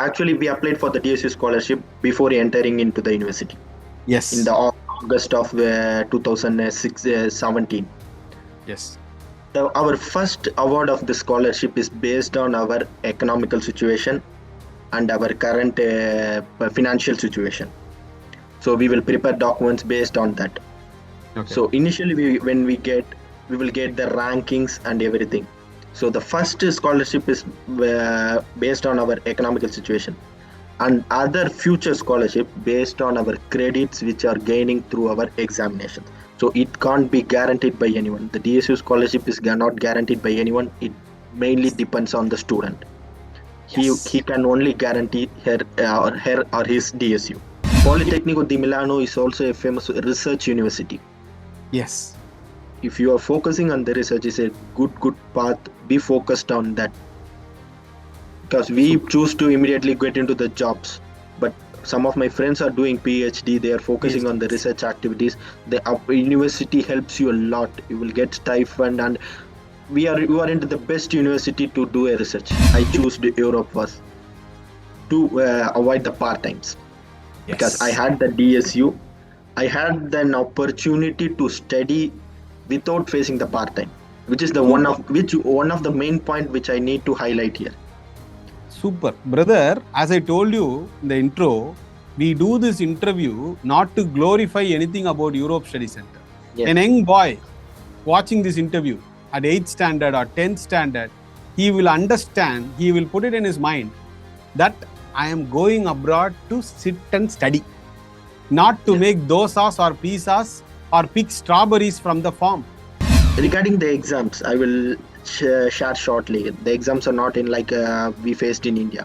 Actually, we applied for the DSU scholarship before entering into the university in Yes. the August of 2017. Yes. Our first award of the scholarship is based on our economical situation and our current financial situation. So we will prepare documents based on that. Okay. So initially, we will get the rankings and everything. So the first scholarship is based on our economical situation, and other future scholarship based on our credits which are gaining through our examination. So it can't be guaranteed by anyone. The DSU scholarship is not guaranteed by anyone. It mainly depends on the student. He can only guarantee her or his DSU. Politecnico di Milano is also a famous research university. Yes. If you are focusing on the research, is a good path. Be focused on that, because we choose to immediately get into the jobs. But some of my friends are doing PhD. They are focusing on the research activities. The university helps you a lot. You will get stipend, and you are into the best university to do a research. I choose the Europe first to avoid the part times, because I had the DSU. I had an opportunity to study without facing the part time, which is the one of the main point which I need to highlight here. Super. Brother, as I told you in the intro, we do this interview not to glorify anything about Europe Study Center. Yes. An young boy watching this interview at 8th standard or 10th standard, he will understand, he will put it in his mind that I am going abroad to sit and study, not to make dosas or pizzas or pick strawberries from the farm. Regarding the exams, I will share shortly. The exams are not in like we faced in India.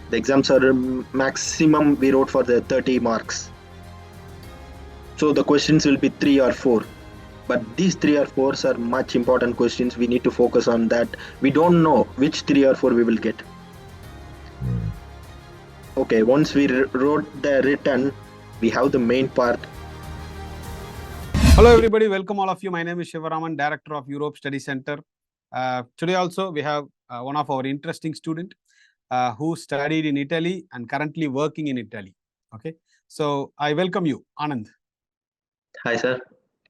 The exams are maximum we wrote for the 30 marks. So the questions will be 3 or 4. But these 3 or 4s are much important questions. We need to focus on that. We don't know which 3 or 4 we will get. Okay, once we wrote the written, we have the main part. Hello everybody, welcome all of you. My name is Shivaraman, Director of Europe Study Center. Today also we have one of our interesting student who studied in Italy and currently working in Italy. Okay, so I welcome you, Anand. Hi sir.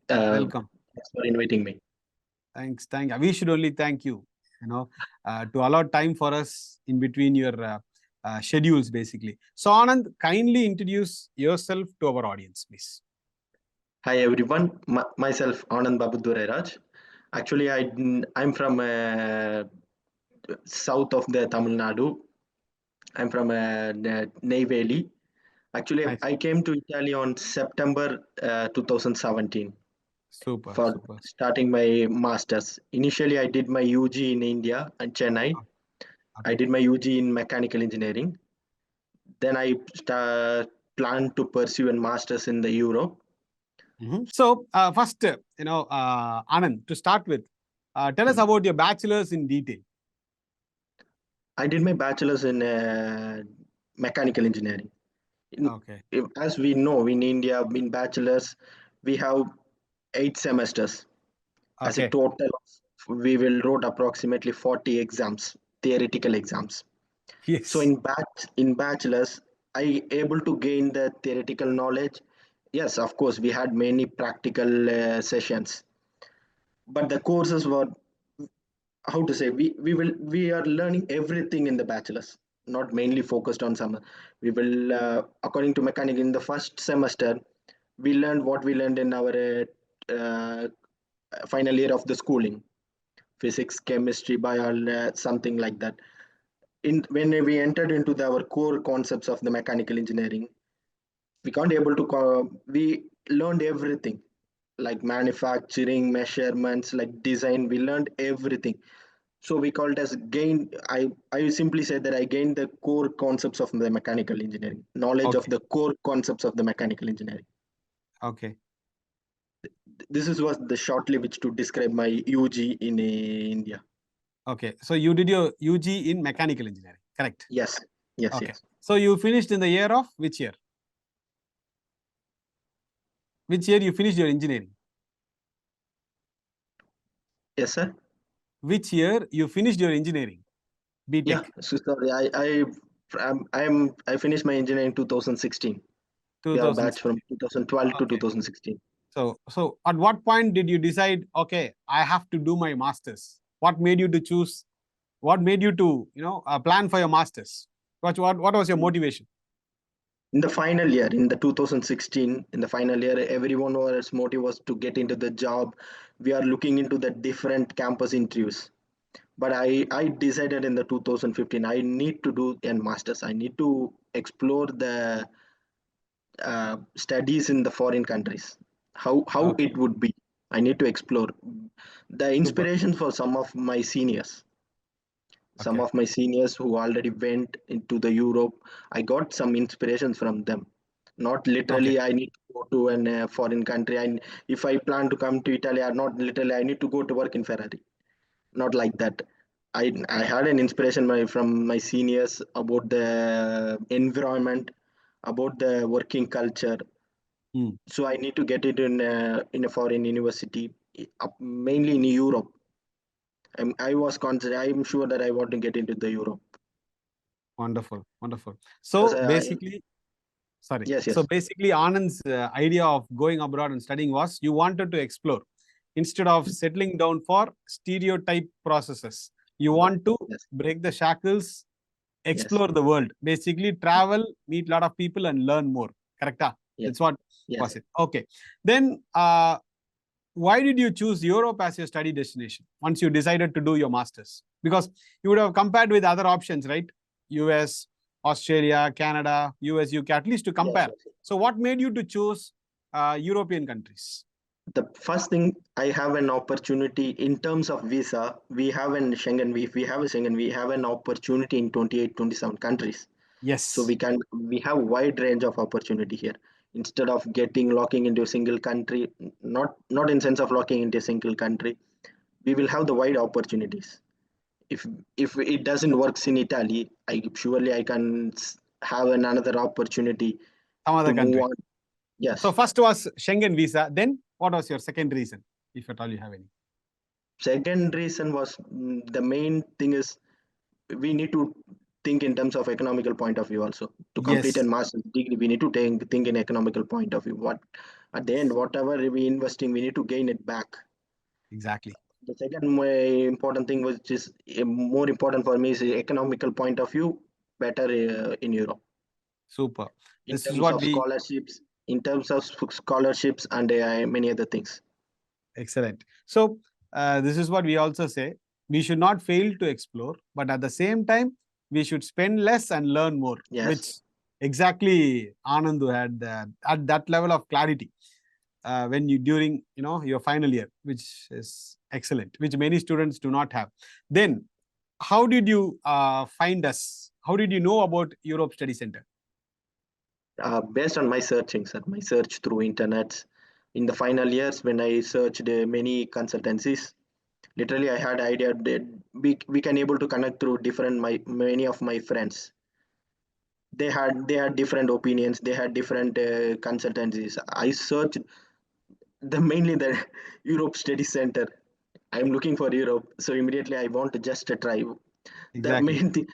Welcome. Thanks for inviting me. Thanks. We should only thank you, to allow time for us in between your schedules basically. So Anand, kindly introduce yourself to our audience, please. Hi everyone, myself Anand Babudureraj. Actually, I'm from south of the Tamil Nadu. I'm from Neyveli. Actually, Nice. I came to Italy on September 2017 Super. starting my masters. Initially, I did my UG in India and Chennai. Okay. I did my UG in mechanical engineering. Then I planned to pursue a masters in the Europe. So first, Anand, to start with, tell us about your bachelor's in detail. I did my bachelor's in mechanical engineering. Okay. As we know, in India, in bachelor's, we have 8 semesters. As a total, we will wrote approximately 40 exams, theoretical exams. Yes. So in bachelor's, I able to gain the theoretical knowledge. Yes, of course, we had many practical sessions, but the courses were, how to say, we are learning everything in the bachelor's, not mainly focused on some. We will according to mechanic, in the first semester we learned what we learned in our final year of the schooling: physics, chemistry, biology, something like that. When we entered into our core concepts of the mechanical engineering, we can't able to we learned everything, like manufacturing, measurements, like design. We learned everything. So we call it as gain. I simply say that I gained the core concepts of the mechanical engineering, knowledge of the core concepts of the mechanical engineering. Okay. This is what the shortly which to describe my UG in India. Okay, so you did your UG in mechanical engineering, correct? Yes. Okay. Yes. So you finished in the year of which year? Which year you finished your engineering? Yes, sir. Which year you finished your engineering? BTech. Yeah. So sorry, I I finished my engineering 2016. We are a batch from 2016. 2012 to Okay. 2016. So at what point did you decide, okay, I have to do my masters? What made you to choose? What made you to, plan for your masters? What was your motivation? In the final year, in the 2016, in the final year, everyone was motive was to get into the job. We are looking into the different campus interviews. But I decided in the 2015, I need to do a masters. I need to explore the studies in the foreign countries. How Okay, it would be. I need to explore the super. inspiration for some of my seniors. Some Okay, of my seniors who already went into the Europe, I got some inspirations from them. Not okay, literally I need to go to an foreign country, and if I plan to come to Italy, or not literally I need to go to work in Ferrari. Not like that. I had an inspiration from my seniors about the environment, about the working culture. Hmm. So I need to get it in a foreign university, mainly in Europe. I'm sure that I want to get into the Europe. Wonderful, wonderful. Because So basically, sorry. yes, So yes, basically, Anand's idea of going abroad and studying was you wanted to explore instead of settling down for stereotype processes. You yes, want to yes, break the shackles, yes, explore the world, basically travel, meet a lot of people, and learn more. Correcta? yes, That's what yes. was it. Okay. Then, why did you choose Europe as your study destination once you decided to do your masters? Because you would have compared with other options, right? US, Australia, Canada, US, UK, at least to Yes, compare. yes. So, what made you to choose European countries? The first thing, I have an opportunity in terms of visa. We have an Schengen. If we have a Schengen, we have an opportunity in 28, 27 countries. So Yes, we have wide range of opportunity here. Instead of getting locking into a single country, not in sense of locking into a single country, we will have the wide opportunities. If it doesn't works in Italy, I can have another opportunity some to other move country. on. So, Yes. first was Schengen visa. Then, what was your second reason, if at all you have any? Second reason was the main thing is we need to think in terms of economical point of view also. To complete a Yes, master's degree, we need to think in economical point of view. What at the end, whatever we investing, we need to gain it back. exactly. The second important thing, which is more important for me, is the economical point of view. Better in Europe Super. in This is terms what of we scholarships, and many other things. excellent. So, this is what we also say. We should not fail to explore, but at the same time, we should spend less and learn more, which Yes. exactly Anandu had at that level of clarity when you during your final year, which is excellent, which many students do not have. Then, how did you find us? How did you know about Europe Study Center? Based on my searching, sir, my search through internet. In the final years, when I searched many consultancies, literally I had idea that we can able to connect through different many of my friends. They had different opinions. They had different consultancies. I searched the mainly the Europe Study Center. I'm looking for Europe, so immediately I want to just try. The Exactly. main thing,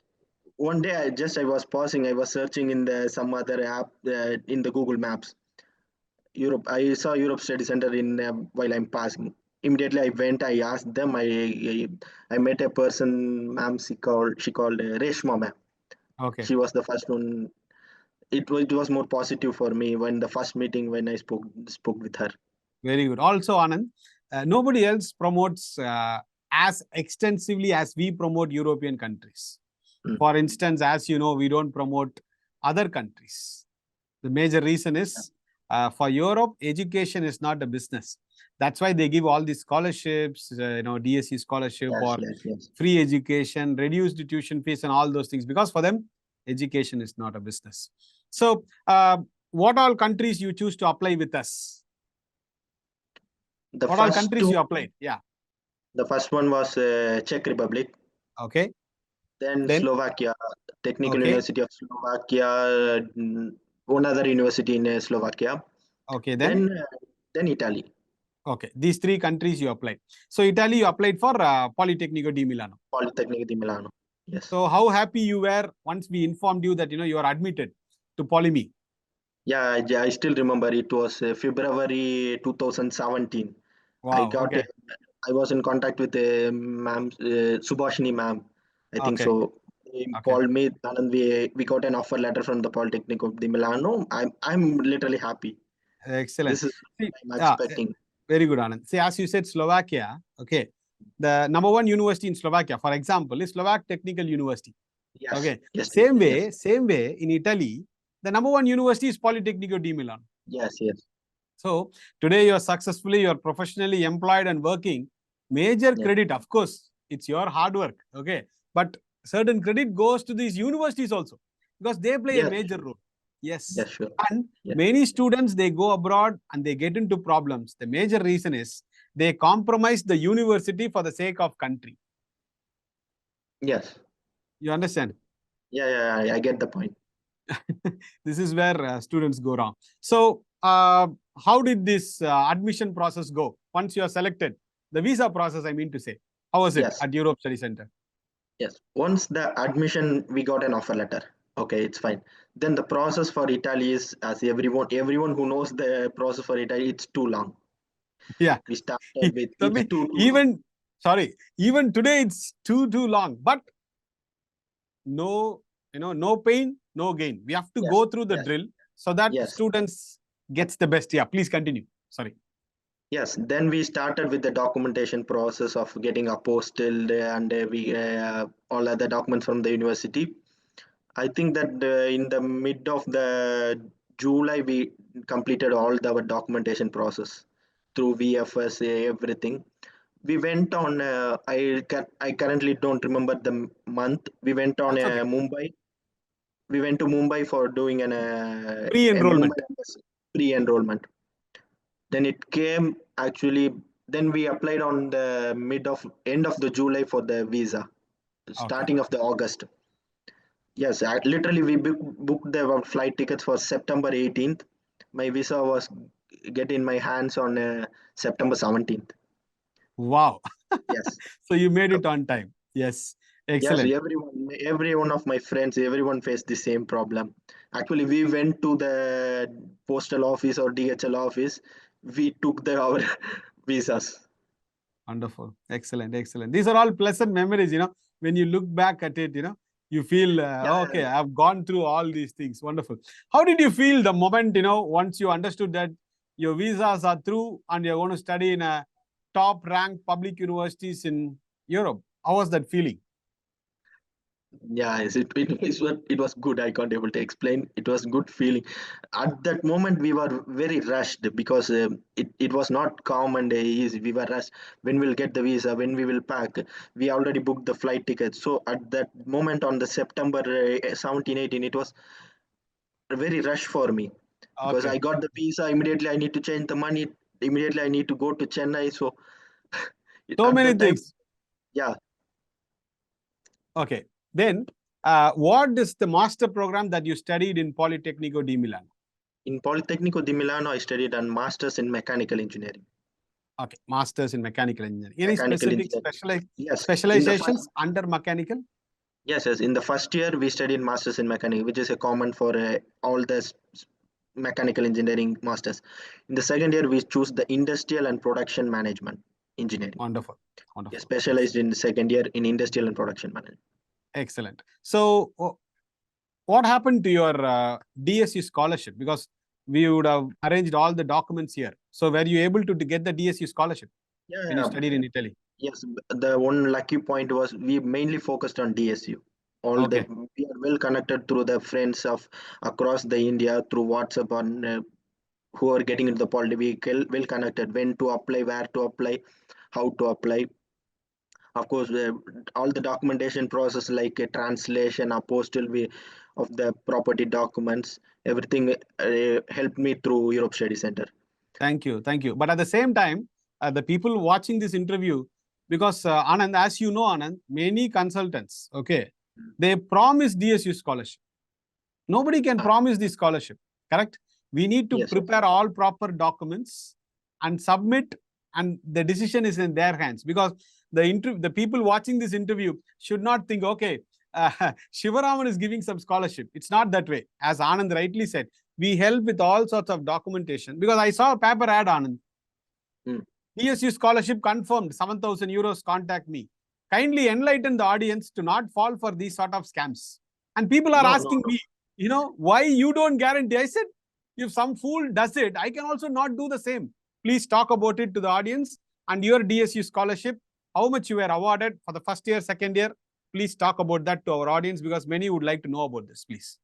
one day I was pausing. I was searching in the some other app in the Google Maps. Europe. I saw Europe Study Center in while I'm passing. Immediately I went. I asked them. I met a person, ma'am. She called Reshma ma'am. Okay. She was the first one. It was more positive for me when the first meeting when I spoke with her. Very good. Also, Anand, nobody else promotes as extensively as we promote European countries. Mm. For instance, as you know, we don't promote other countries. The major reason is for Europe, education is not a business. That's why they give all these scholarships, DSU scholarship Yes, or yes, yes. free education, reduced tuition fees, and all those things. Because for them, education is not a business. So, what all countries you choose to apply with us? The What all first countries two, you applied? Yeah. the first one was Czech Republic, Okay. then Then, Slovakia, Technical okay. University of Slovakia, one other university in Slovakia, Okay. then Italy, Okay. These three countries you applied. So, Italy, you applied for Politecnico di Milano. Politecnico di Milano. Yes. So how happy you were once we informed you that you are admitted to Polyme? Yeah, I still remember it was February 2017. I Wow. got a, Okay. I was in contact with a ma'am, Subhashini ma'am, I think Okay. so. He Okay. called me and we got an offer letter from the Politecnico of the Milano. I'm literally happy. Excellent. This is See, what I'm yeah, expecting. very good, Anand. See, as you said, Slovakia. Okay, the number one university in Slovakia, for example, is Slovak Technical University. Yes, Okay, yes, yes, same way in Italy, the number one university is Politecnico di Milan. yes, yes, So today you're professionally employed and working. Major yes, credit, of course, it's your hard work. Okay, but certain credit goes to these universities also because they play a yes, major role. Yes, yes, sure. and Yes, many students they go abroad and they get into problems. The major reason is they compromise the university for the sake of country. yes. You understand? Yeah, yeah, I get the point. This is where students go wrong. So, how did this admission process go once you are selected? The visa process, I mean to say. How was it Yes, at Europe Study Center? yes. Once the admission, we got an offer letter. Okay, it's fine. Then the process for Italy is, as everyone who knows the process for Italy, it's too long. Yeah. We started with So it's too long. even sorry, even today it's too long. But no, no pain, no gain. We have to Yes, go through the yes, drill so that yes, students gets the best. Yeah, please continue. Sorry. yes. Then we started with the documentation process of getting apostilled and we all other documents from the university. I think that in the mid of the July we completed all the our documentation process through VFS everything. We went on. I currently don't remember the month. We went on That's okay. Mumbai. We went to Mumbai for doing a Pre-enrollment. Mumbai pre-enrollment. Then it came actually. Then we applied on the end of the July for the visa, Okay. starting of the August. Yes, literally we booked the flight tickets for September 18th. My visa was get in my hands on September 17th. Wow. Yes. So you made it on time. Yes. Yes, Excellent. every one of my friends, everyone faced the same problem. Actually, we went to the postal office or DHL office. We took our visas. Wonderful. Excellent. Excellent. These are all pleasant memories, when you look back at it, you feel, Yeah, okay, I've gone through all these things. Wonderful. How did you feel the moment, once you understood that your visas are through and you're going to study in a top ranked public universities in Europe? How was that feeling? yeah, it was good. I can't able to explain. It was good feeling. At that moment, we were very rushed because it was not calm and easy. We were rushed. When we'll get the visa, when we will pack. We already booked the flight tickets. So at that moment on the September 17, 18, it was very rush for me because I Okay. got the visa immediately. I need to change the money immediately. I need to go to Chennai. So So at many that time, things. yeah, Okay. Then, what is the master program that you studied in Politecnico di Milano? in Politecnico di Milano, I studied a master's in mechanical engineering. Okay, masters in mechanical engineering. Any Mechanical specific engineering. Yes, in the first specializations under mechanical? yes, in the first year we studied masters in mechanics, which is a common for all the mechanical engineering masters. In the second year, we choose the industrial and production management engineering. Wonderful, Yeah, wonderful, specialized in the second year in industrial and production management. excellent. So, what happened to your DSU scholarship? Because we would have arranged all the documents here. So, were you able to get the DSU scholarship Yeah, when you studied in Italy? yes. The one lucky point was we mainly focused on DSU. All the Okay, we are well connected through the friends of across the India through WhatsApp on who are getting into the political well connected when to apply, where to apply, how to apply. Of course, all the documentation process like a translation, apostle of the property documents, everything helped me through Europe Study Center. thank you, thank you. But at the same time, the people watching this interview, because Anand, as you know, Anand, many consultants, okay, they promise DSU scholarship. Nobody can Ah, promise the scholarship, correct? We need to yes, yes, prepare all proper documents and submit, and the decision is in their hands because the people watching this interview should not think, okay, Shivaraman is giving some scholarship. It's not that way. As Anand rightly said, we help with all sorts of documentation. Because I saw a paper ad, Anand. Hmm. DSU scholarship confirmed, 7,000 euros, contact me. Kindly enlighten the audience to not fall for these sort of scams. And people are asking me, why you don't guarantee? I said, if some fool does it, I can also not do the same. Please talk about it to the audience and your DSU scholarship, how much you were awarded for the first year, second year. Please talk about that to our audience because many would like to know about this, please.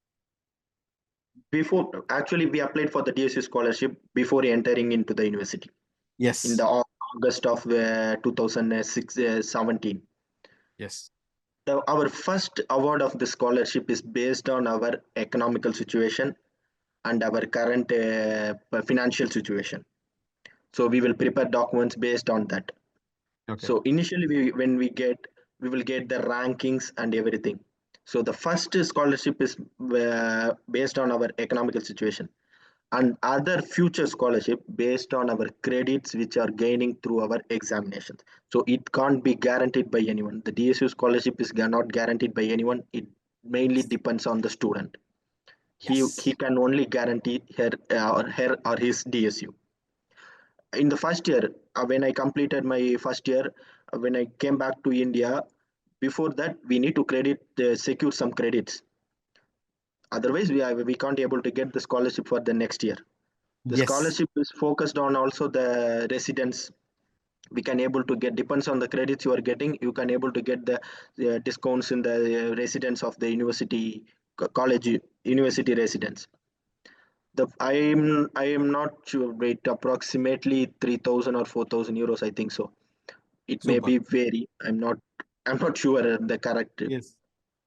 Actually, we applied for the DSU scholarship before entering into the university. Yes. In the August of 2017. Yes. Our first award of the scholarship is based on our economical situation and our current financial situation. So we will prepare documents based on that. Okay. So initially, we will get the rankings and everything. So the first scholarship is based on our economical situation, and other future scholarship based on our credits which are gaining through our examinations. So it can't be guaranteed by anyone. The DSU scholarship is not guaranteed by anyone. It mainly depends on the student. He can only guarantee her or his DSU. In the first year, when I completed my first year, when I came back to India, before that we need to secure some credits. Otherwise, we can't able to get the scholarship for the next year. The Yes. scholarship is focused on also the residence. We can able to get, depends on the credits you are getting, you can able to get the discounts in the residence of the university, college university residence. I am not sure, wait, approximately 3,000 or 4,000 euros, I think so. It may Super. be vary. I'm not sure the correct. Yes.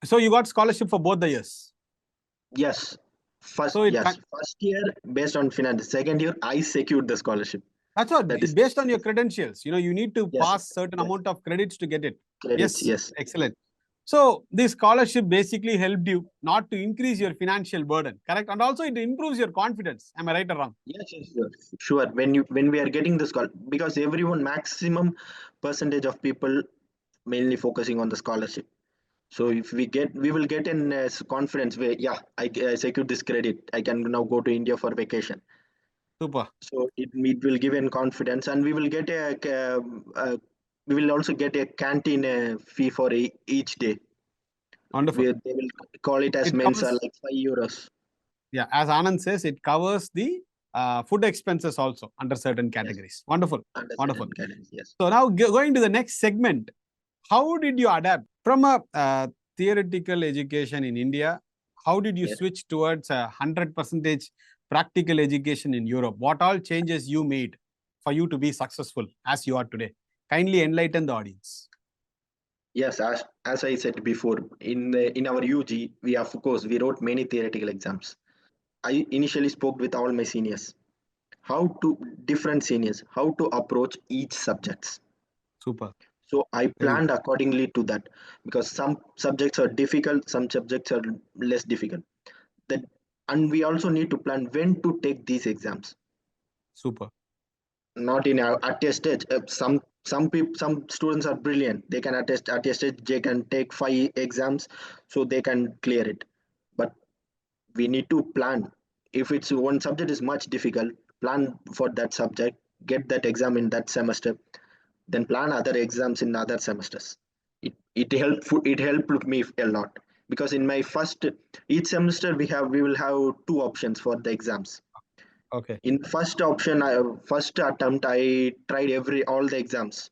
So you got scholarship for both the years. Yes. So it First year based on finance. Second year I secured the scholarship. That's what, That is based on your credentials. You need to Yes, pass certain yes. amount of credits to get it. Credits, Yes. yes. Excellent. So this scholarship basically helped you not to increase your financial burden, correct? And also it improves your confidence. Am I right or wrong? Yes, yes, sure. Sure. When we are getting the scholarship, because everyone, maximum percentage of people mainly focusing on the scholarship. So if we will get in confidence where, yeah, I secured this credit. I can now go to India for vacation. Super. So it will give in confidence, and we will get we will also get a canteen fee for each day. Wonderful. They will call it as It mensa, covers, like €5. yeah, as Anand says, it covers the food expenses also under certain categories. Wonderful. Under Wonderful. certain guidance, yes. So now going to the next segment, how did you adapt from a theoretical education in India? How did you Yes. switch towards 100% practical education in Europe? What all changes you made for you to be successful as you are today? Kindly enlighten the audience. Yes, as I said before, in our UG, we of course we wrote many theoretical exams. I initially spoke with all my seniors, different seniors, how to approach each subjects. Super. So I Very planned accordingly to that, because some subjects are difficult, some subjects are less difficult. That and we also need to plan when to take these exams. super. Not in our at a stage. Some students are brilliant. They can attest at a stage. They can take 5 exams, so they can clear it. But we need to plan. If it's one subject is much difficult, plan for that subject. Get that exam in that semester, then plan other exams in other semesters. It helped me a lot, because in my first each semester we will have 2 options for the exams. Okay. In first option, first attempt, I tried all the exams.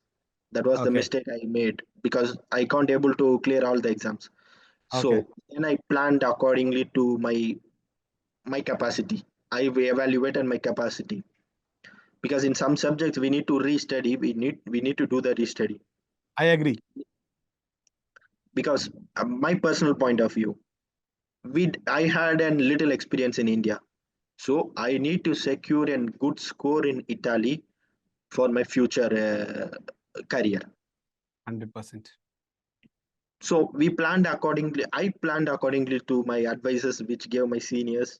That was the Okay. mistake I made, because I can't able to clear all the exams. Okay. So then I planned accordingly to my capacity. I evaluated my capacity, because in some subjects we need to restudy. We need to do the restudy, I agree. because my personal point of view, I had a little experience in India, so I need to secure a good score in Italy for my future career. 100%. So we planned accordingly. I planned accordingly to my advisors, which gave my seniors.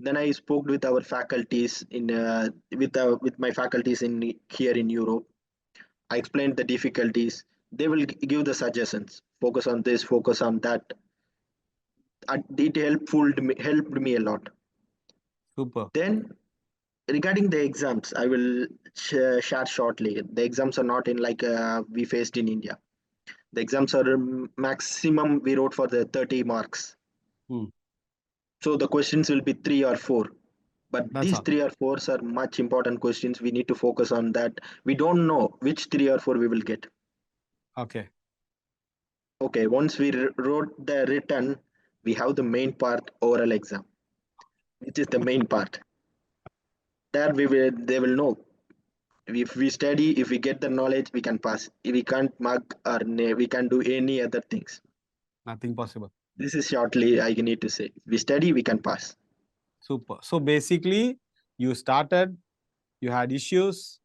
Then I spoke with our faculties with my faculties in here in Europe. I explained the difficulties. They will give the suggestions. Focus on this. Focus on that. it helped me a lot. Super. Then regarding the exams, I will share shortly. The exams are not in like we faced in India. The exams are maximum we wrote for the 30 marks. Hmm. So the questions will be three or four. But That's these all. three or fours are much important questions. We need to focus on that. We don't know which three or four we will get. Okay. Okay, once we wrote the written, we have the main part oral exam, which is the main part. There they will know. If we study, if we get the knowledge, we can pass. If we can't mark or we can do any other things. Nothing possible. This is shortly I need to say. If we study, we can pass. Super. So basically, you started, you had issues,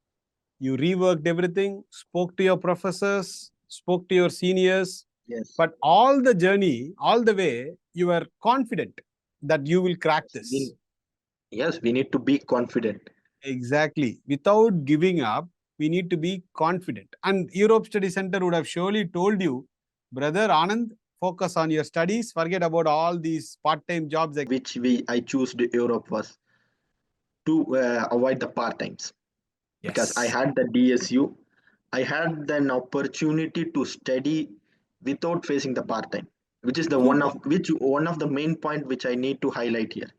you reworked everything, spoke to your professors, spoke to your seniors, Yes. but all the journey, all the way, you were confident that you will crack this. Yes, we need to be confident. Exactly. Without giving up, we need to be confident. And Europe Study Center would have surely told you, brother Anand, focus on your studies, forget about all these part-time jobs. Which I chose to Europe was to avoid the part times because I Yes. had the DSU. I had an opportunity to study without facing the part time, which is the Super. one of the main point which I need to highlight here.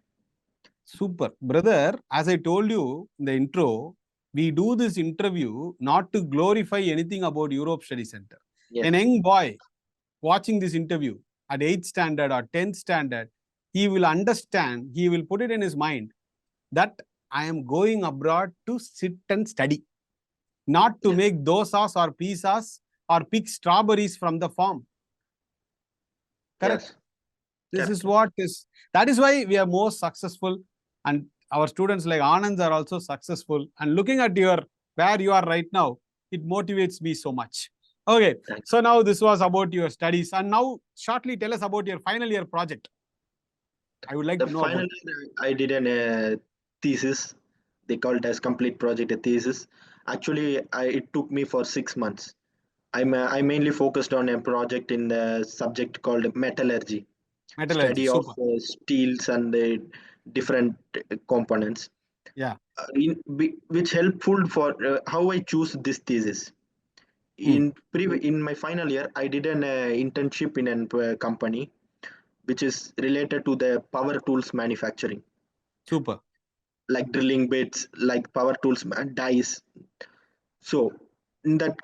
Super. Brother, as I told you in the intro, we do this interview not to glorify anything about Europe Study Center. Yes. An young boy watching this interview at 8th standard or 10th standard, he will understand, he will put it in his mind that I am going abroad to sit and study, not to Yes. make dosas or pizzas or pick strawberries from the farm. Correct? Yes. This Correct. is what is, that is why we are more successful, and our students like Anand are also successful. And looking at your where you are right now, it motivates me so much. Okay, Thanks. so now this was about your studies, and now shortly tell us about your final year project. I would like The to know final about. year, I did an thesis. They called as complete project a thesis. Actually, it took me for 6 months. I mainly focused on a project in the subject called metallurgy, Metallurgy. study of Super. steels and the different components. Yeah. Which helpful for how I choose this thesis. Hmm. In my final year, I did an internship in a company which is related to the power tools manufacturing, Super. like drilling bits, like power tools dies. So in that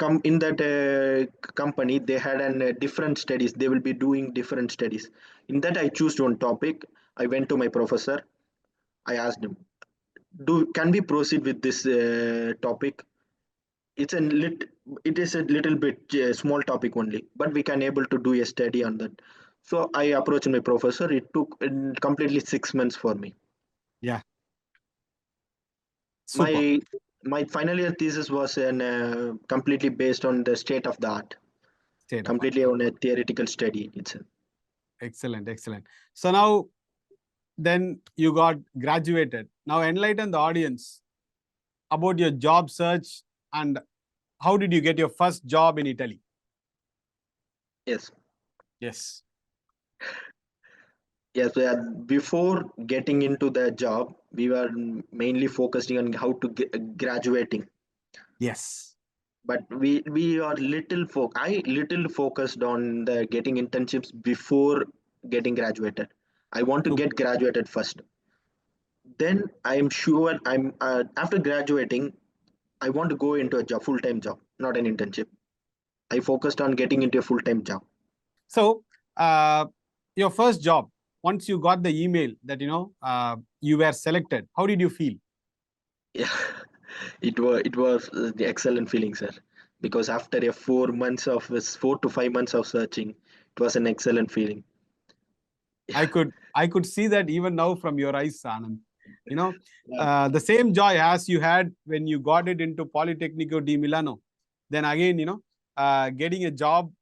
company, they had an different studies. They will be doing different studies. In that, I choose one topic. I went to my professor. I asked him, "Do can we proceed with this topic? It's a it is a little bit small topic only, but we can able to do a study on that." So I approached my professor. It took completely 6 months for me. Yeah. Super. My my final year thesis was completely based on the state of the art, State of art. completely on a theoretical study itself. Excellent. Excellent. So now, then you got graduated. Now enlighten the audience about your job search and how did you get your first job in Italy? Yes, Yes. yes. Before getting into the job, we were mainly focusing on how to get graduating. Yes. But we are I little focused on the getting internships before getting graduated. I want to Super. get graduated first. Then I'm sure I'm after graduating, I want to go into a job, full time job, not an internship. I focused on getting into a full time job. So, your first job, once you got the email that you were selected, how did you feel? Yeah, it was the excellent feeling, sir. Because after a 4 months of 4 to 5 months of searching, it was an excellent feeling. I could see that even now from your eyes, Anand. You know, Yeah. the same joy as you had when you got it into Politecnico di Milano. Then again, getting a job,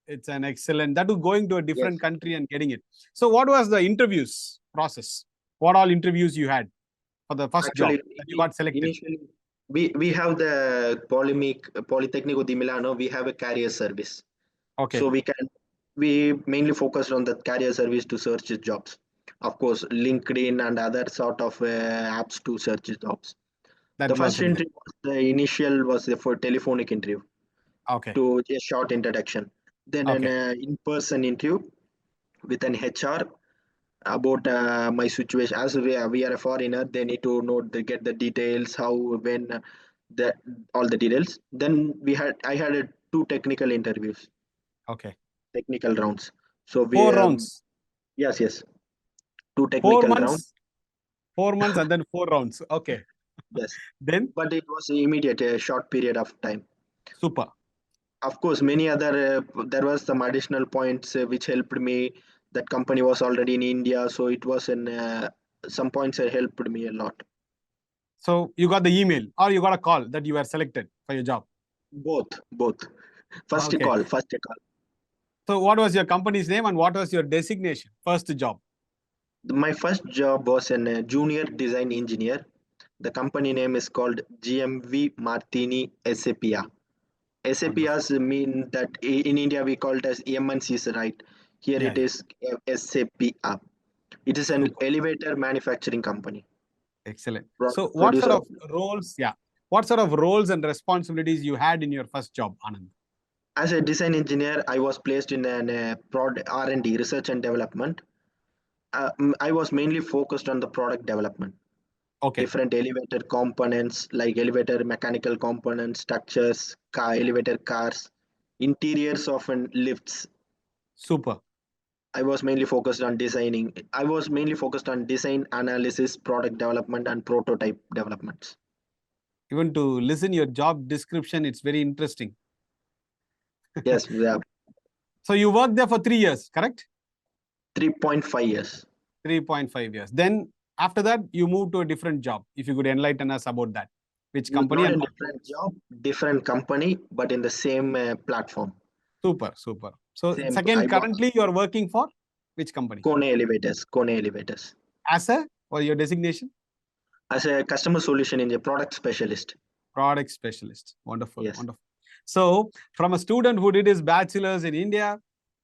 it's an excellent. That was going to a Yes. different country and getting it. So, what was the interviews process? What all interviews you had for the first job Actually, that you got selected? initially we have the Polytecnico di Milano. We have a carrier service, Okay. so we can We mainly focused on the career service to search jobs. Of course, LinkedIn and other sort of apps to search jobs. The That was first a great. interview, the initial was for telephonic interview Okay. to a short introduction. Then an Okay. in-person interview with an HR about my situation. As we are a foreigner, they need to know, they get the details, how, when, the all the details. Then I had two technical interviews, Okay. technical rounds. So we 4 rounds. yes, two Four technical rounds. months. 4 months and then 4 rounds. Okay. Yes, Then but it was immediate, a short period of time. super. Of course, many other there was some additional points which helped me. That company was already in India, so it was in some points helped me a lot. So you got the email or you got a call that you were selected for your job. Both. First Okay. call, first call. So what was your company's name and what was your designation? First job. My first job was in a junior design engineer. The company name is called GMV Martini SAPA. Wonderful. SAPAs mean that in India we call it as MNCs, right? Here Yeah, it yeah. is SAPA. It is an Super. elevator manufacturing company. Excellent. So what sort Producer. of roles, yeah, what sort of roles and responsibilities you had in your first job, Anand? As a design engineer, I was placed in an prod R&D, research and development. I was mainly focused on the product development. Okay, Different elevator components like elevator mechanical components, structures, elevator cars, interiors of lifts. super. I was mainly focused on designing. I was mainly focused on design analysis, product development, and prototype developments. Even to listen your job description, it's very interesting. Yes, we have So you worked there for 3 years, correct? 3.5 years. 3.5 years. Then after that, you moved to a different job. If you could enlighten us about that. Which company Not and in how? different job, different company, but in the same platform. Super, super. So Same. I second, was currently you are working for which company? Kone Elevators. As a, or your designation? As a customer solution engineer, product specialist. Product specialist. Wonderful, Yes. wonderful. So, from a student who did his bachelor's in India,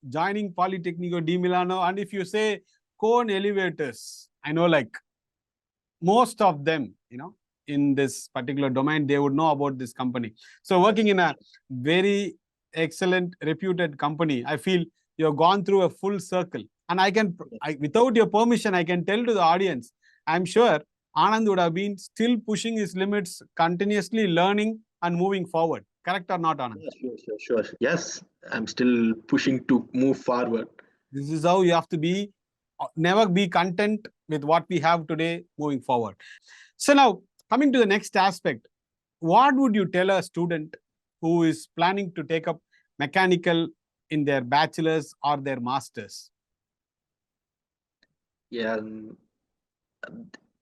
joining Politecnico di Milano, and if you say cone elevators, I know like most of them, in this particular domain, they would know about this company. So, working Yes. in a very excellent, reputed company, I feel you've gone through a full circle. And without your permission, I can tell to the audience, I'm sure Anand would have been still pushing his limits, continuously learning and moving forward. Correct or not, Anand? Yes, sure. Yes, I'm still pushing to move forward. This is how you have to be, never be content with what we have today moving forward. So now, coming to the next aspect, what would you tell a student who is planning to take up mechanical in their bachelor's or their master's? Yeah.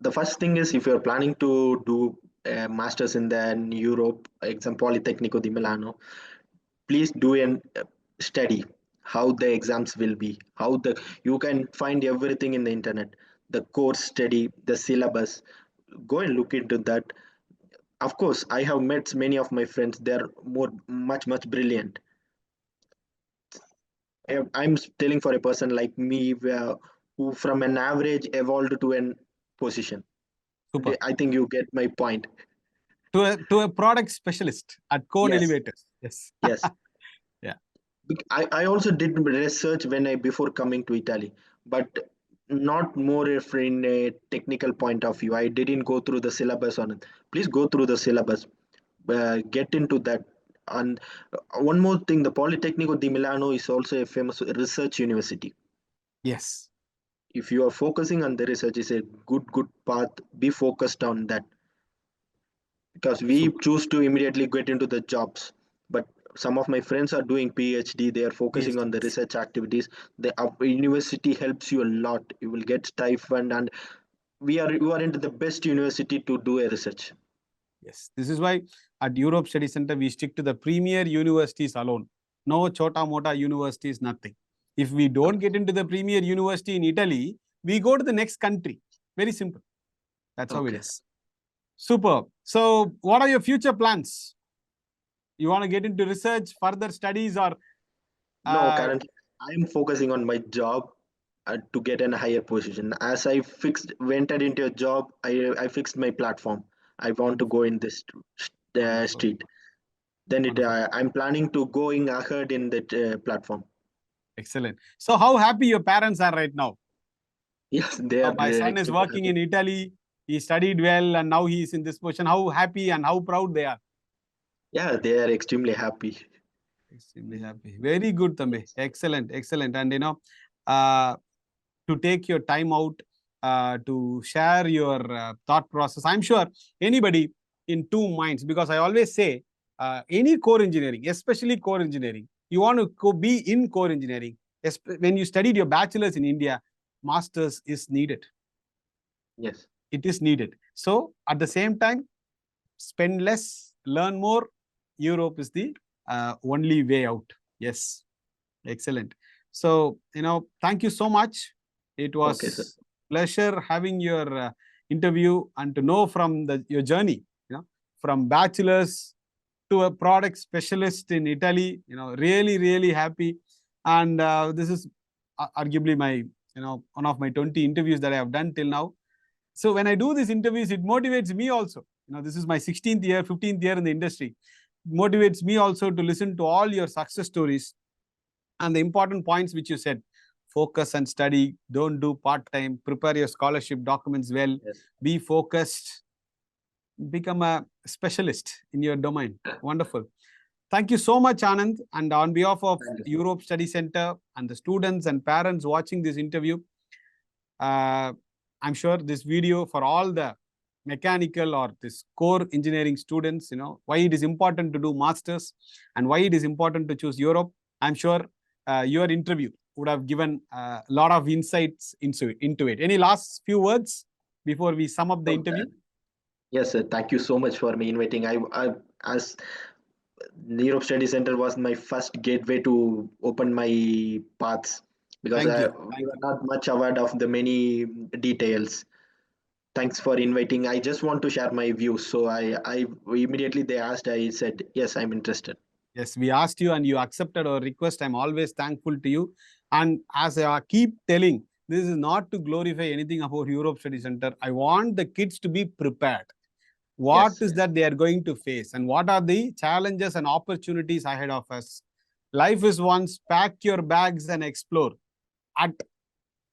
The first thing is if you're planning to do a master's in Europe, exam Politecnico di Milano, please do an study how the exams will be, how the you can find everything in the internet, the course study, the syllabus. Go and look into that. Of course, I have met many of my friends. They're much brilliant. I'm telling for a person like me who from an average evolved to an position. Super. I think you get my point. To a product specialist at Cone Yes, Elevators. Yes. yes. Yeah. I also did research when I before coming to Italy, but not more if in a technical point of view. I didn't go through the syllabus on it. Please go through the syllabus, get into that. And one more thing, the Politecnico di Milano is also a famous research university. Yes. If you are focusing on the research, is a good path. Be focused on that because we Super. choose to immediately get into the jobs, but some of my friends are doing PhD. They are focusing on the PhDs. research activities. The university helps you a lot. You will get stipend, and you are into the best university to do a research. Yes. This is why at Europe Study Center, we stick to the premier universities alone. No chota mota universities, nothing. If we don't get into the premier university in Italy, we go to the next country. Very simple. That's how it Okay. is. Super. So, what are your future plans? You want to get into research, further studies, or No, uh, currently I am focusing on my job to get a higher position. As I went into a job, I fixed my platform. I want to Wonderful, go in this wonderful, street. Then wonderful. I'm planning to going ahead in that platform. Excellent. So how happy your parents are right now? Yes, they Now are my son is extremely working happy. in Italy. He studied well and now he is in this position. How happy and how proud they are. Yeah, they are extremely happy. Extremely happy. Very good, Tambe. Yes, Excellent, excellent. And uh, to take your time out to share your thought process. I'm sure anybody in two minds, because I always say any core engineering, especially core engineering, you want to be in core engineering. When you studied your bachelor's in India, master's is needed. yes, It is needed. So at the same time, spend less, learn more. Europe is the only way out. Yes. Excellent. So, thank you so much. It okay, sir. was pleasure having your interview and to know from your journey, from bachelor's to a product specialist in Italy, really, really happy. And this is arguably my, one of my 20 interviews that I have done till now. So when I do these interviews, it motivates me also. This is my 16th year, 15th year in the industry. It motivates me also to listen to all your success stories and the important points which you said. Focus and study, don't do part-time, prepare your scholarship documents well, Yes, be focused, become a specialist in your domain. Wonderful. Thank you so much, Anand. And on behalf of thank you. Europe Study Center and the students and parents watching this interview, uh, I'm sure this video for all the mechanical or this core engineering students, why it is important to do masters and why it is important to choose Europe. I'm sure your interview would have given a lot of insights into it. Any last few words before we sum up the Oh, interview? yes, sir. Thank you so much for me inviting. As the Europe Study Center was my first gateway to open my paths because Thank you. we Thank were you. not much aware of the many details. Thanks for inviting. I just want to share my views. So I immediately they asked, I said, yes, I'm interested. Yes, we asked you and you accepted our request. I'm always thankful to you. And as I keep telling, this is not to glorify anything about Europe Study Center. I want the kids to be prepared. What Yes, is that they are going to face and what are the challenges and opportunities ahead of us? Life is once, pack your bags and explore at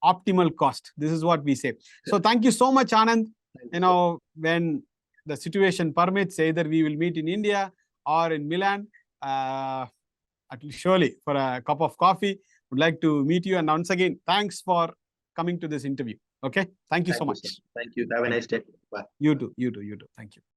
optimal cost. This is what we say. So thank you so much, Anand. thank you, sir. When the situation permits, either we will meet in India or in Milan, at least surely for a cup of coffee. Would like to meet you. And once again, thanks for coming to this interview. Okay. Thank you so Thank you, sir. much. Thank you. Have a Thank nice you. day. Bye. You too. You too. You too. Thank you.